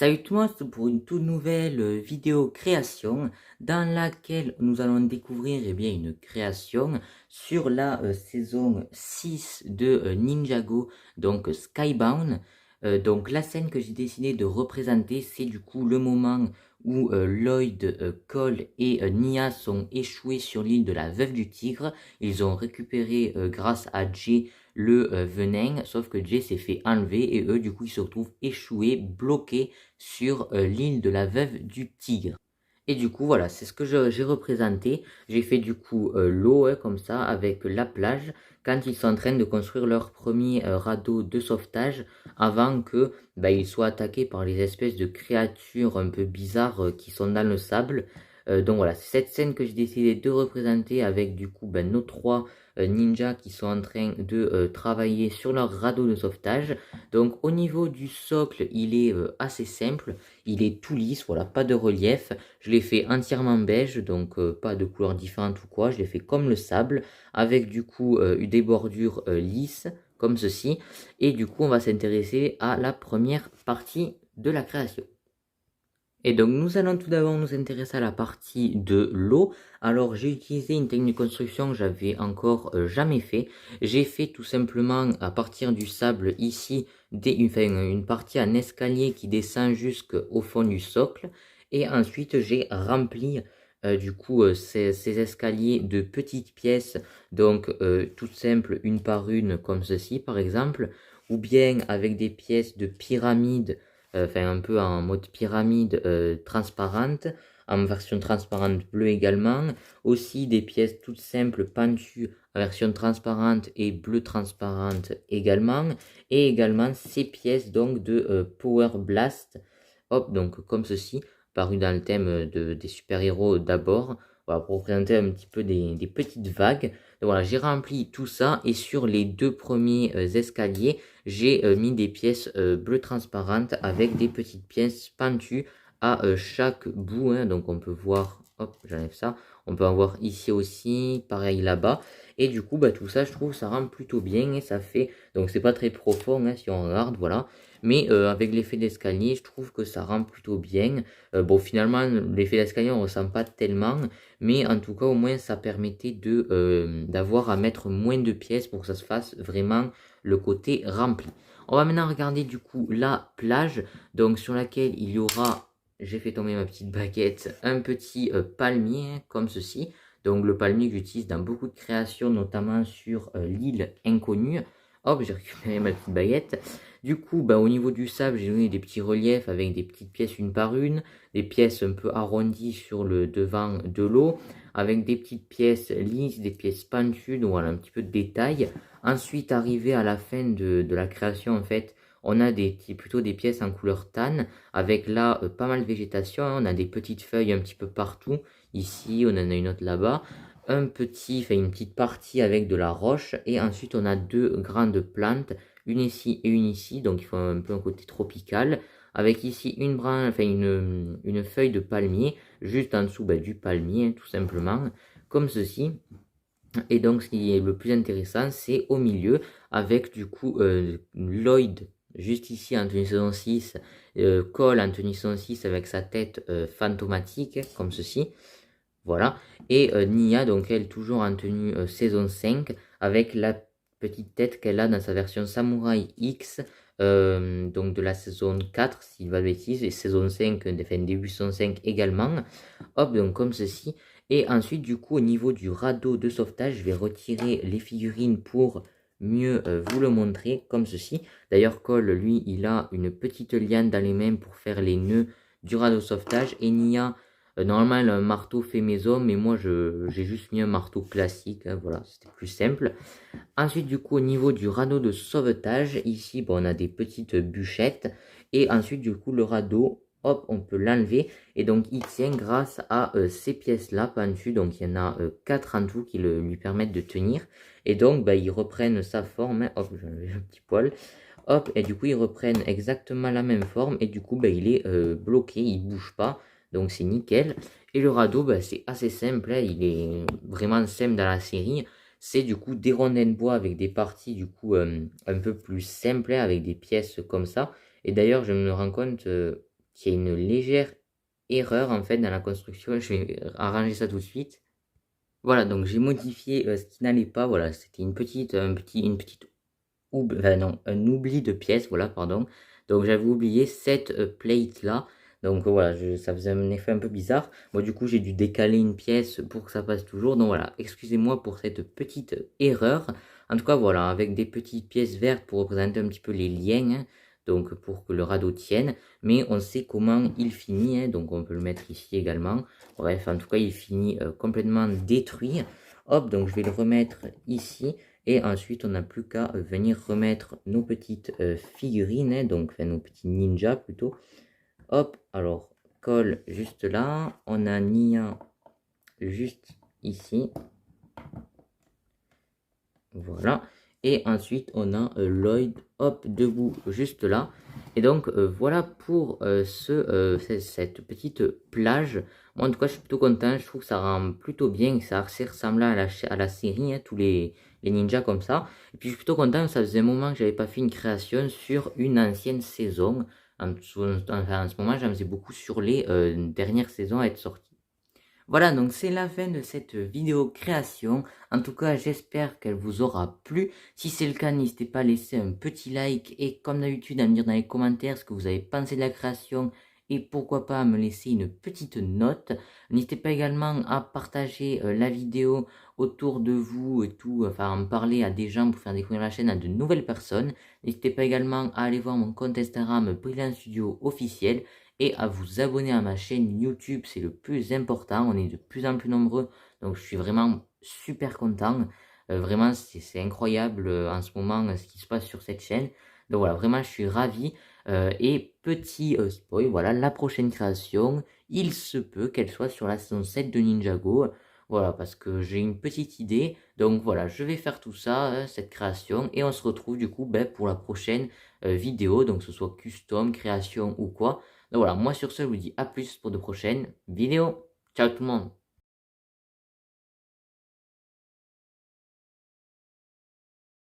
Salut tout le monde, c'est pour une toute nouvelle vidéo création dans laquelle nous allons découvrir une création sur la saison 6 de Ninjago, donc Skybound. Donc la scène que j'ai décidé de représenter, c'est du coup le moment où Lloyd, Cole et Nia sont échoués sur l'île de la Veuve du Tigre. Ils ont récupéré grâce à Jay le venin, sauf que Jay s'est fait enlever et eux du coup ils se retrouvent échoués, bloqués sur l'île de la Veuve du Tigre. Et du coup voilà, c'est ce que j'ai représenté. J'ai fait du coup l'eau comme ça avec la plage quand ils sont en train de construire leur premier radeau de sauvetage avant que ils soient attaqués par les espèces de créatures un peu bizarres qui sont dans le sable. Donc voilà, c'est cette scène que j'ai décidé de représenter avec du coup nos trois ninjas qui sont en train de travailler sur leur radeau de sauvetage. Donc au niveau du socle, il est assez simple, il est tout lisse, voilà, pas de relief. Je l'ai fait entièrement beige, donc pas de couleurs différentes ou quoi, je l'ai fait comme le sable, avec du coup des bordures lisses, comme ceci. Et du coup, on va s'intéresser à la première partie de la création. Et donc nous allons tout d'abord nous intéresser à la partie de l'eau. Alors j'ai utilisé une technique de construction que j'avais encore jamais fait. J'ai fait tout simplement à partir du sable ici une partie en escalier qui descend jusqu'au fond du socle. Et ensuite j'ai rempli ces escaliers de petites pièces. Donc toutes simples une par une comme ceci par exemple. Ou bien avec des pièces de pyramide, un peu en mode pyramide transparente, en version transparente bleue également. Aussi des pièces toutes simples pentues en version transparente et bleu transparente également. Et également ces pièces donc de Power Blast, hop, donc comme ceci, paru dans le thème des super-héros d'abord. Voilà, pour représenter un petit peu des petites vagues. Donc voilà, j'ai rempli tout ça et sur les deux premiers escaliers, j'ai mis des pièces bleues transparentes avec des petites pièces pentues à chaque bout. Donc on peut voir, hop, j'enlève ça. On peut en voir ici aussi, pareil là-bas. Et du coup, tout ça, je trouve, ça rend plutôt bien et ça fait. Donc c'est pas très profond si on regarde, voilà. Mais avec l'effet d'escalier, je trouve que ça rend plutôt bien. Bon, finalement, l'effet d'escalier, on ne ressent pas tellement. Mais en tout cas, au moins, ça permettait d'avoir à mettre moins de pièces pour que ça se fasse vraiment le côté rempli. On va maintenant regarder du coup la plage, donc sur laquelle il y aura, j'ai fait tomber ma petite baguette, un petit palmier comme ceci. Donc le palmier que j'utilise dans beaucoup de créations, notamment sur l'île inconnue. Hop, j'ai récupéré ma petite baguette. Du coup, au niveau du sable, j'ai donné des petits reliefs avec des petites pièces une par une, des pièces un peu arrondies sur le devant de l'eau, avec des petites pièces lisses, des pièces pentues, donc voilà, un petit peu de détail. Ensuite, arrivé à la fin de la création, en fait, on a plutôt des pièces en couleur tan, avec là pas mal de végétation. On a des petites feuilles un petit peu partout. Ici, on en a une autre là-bas. Une petite partie avec de la roche. Et ensuite, on a deux grandes plantes, une ici et une ici. Donc, il faut un peu un côté tropical. Avec ici une feuille de palmier, juste en dessous du palmier, tout simplement, comme ceci. Et donc, ce qui est le plus intéressant, c'est au milieu, avec du coup Lloyd, juste ici en tenue saison 6, Cole en tenue saison 6 avec sa tête fantomatique, comme ceci. Voilà. Et Nia, donc elle, toujours en tenue saison 5, avec la petite tête qu'elle a dans sa version Samurai X, donc de la saison 4, s'il va de bêtises, et saison 5, début saison 5 également. Hop, donc comme ceci. Et ensuite, du coup, au niveau du radeau de sauvetage, je vais retirer les figurines pour mieux vous le montrer, comme ceci. D'ailleurs, Cole, lui, il a une petite liane dans les mains pour faire les nœuds du radeau de sauvetage. Et Nia, normalement, elle a un marteau fait maison, mais moi, j'ai juste mis un marteau classique. Voilà, c'était plus simple. Ensuite, du coup, au niveau du radeau de sauvetage, ici, on a des petites bûchettes. Et ensuite, du coup, le radeau, hop, on peut l'enlever. Et donc, il tient grâce à ces pièces-là pentues. Donc, il y en a 4 en tout qui lui permettent de tenir. Et donc, ils reprennent sa forme. Hop, j'ai un petit poil. Hop, et du coup, ils reprennent exactement la même forme. Et du coup, il est bloqué, il bouge pas. Donc, c'est nickel. Et le radeau, c'est assez simple. Il est vraiment simple dans la série. C'est du coup des rondins de bois avec des parties du coup un peu plus simples, avec des pièces comme ça. Et d'ailleurs, je me rends compte qu'il y a une légère erreur en fait dans la construction. Je vais arranger ça tout de suite. Voilà, donc j'ai modifié ce qui n'allait pas. Voilà, c'était une petite un oubli de pièce, voilà, pardon. Donc j'avais oublié cette plate là. Donc voilà, ça faisait un effet un peu bizarre. Moi du coup j'ai dû décaler une pièce pour que ça passe toujours. Donc voilà, excusez-moi pour cette petite erreur. En tout cas voilà, avec des petites pièces vertes pour représenter un petit peu les liens, hein, donc pour que le radeau tienne. Mais on sait comment il finit, hein, donc on peut le mettre ici également. Bref, en tout cas il finit complètement détruit. Hop, donc je vais le remettre ici. Et ensuite, on n'a plus qu'à venir remettre nos petites figurines, hein, donc enfin, nos petits ninjas plutôt. Hop, alors, colle juste là. On a Nia juste ici. Voilà. Et ensuite, on a Lloyd, hop, debout juste là. Et donc, voilà pour cette petite plage. Moi, en tout cas, je suis plutôt content. Je trouve que ça rend plutôt bien. Ça ressemble à la série, hein, tous les ninjas comme ça. Et puis, je suis plutôt content. Ça faisait un moment que j'avais pas fait une création sur une ancienne saison. En ce moment, j'en faisais beaucoup sur les dernières saisons à être sorties. Voilà, donc c'est la fin de cette vidéo création. En tout cas, j'espère qu'elle vous aura plu. Si c'est le cas, n'hésitez pas à laisser un petit like et comme d'habitude à me dire dans les commentaires ce que vous avez pensé de la création et pourquoi pas à me laisser une petite note. N'hésitez pas également à partager la vidéo autour de vous et tout, enfin en parler à des gens pour faire découvrir la chaîne à de nouvelles personnes. N'hésitez pas également à aller voir mon compte Instagram Brilliant Studio officiel et à vous abonner à ma chaîne YouTube, c'est le plus important. On est de plus en plus nombreux, donc je suis vraiment super content. Vraiment, c'est incroyable en ce moment ce qui se passe sur cette chaîne. Donc voilà, vraiment, je suis ravi. Et petit spoil, voilà, la prochaine création, il se peut qu'elle soit sur la saison 7 de Ninjago. Voilà, parce que j'ai une petite idée. Donc voilà, je vais faire tout ça, cette création. Et on se retrouve du coup pour la prochaine vidéo. Donc que ce soit custom, création ou quoi. Donc voilà, moi sur ce, je vous dis à plus pour de prochaines vidéos. Ciao tout le monde!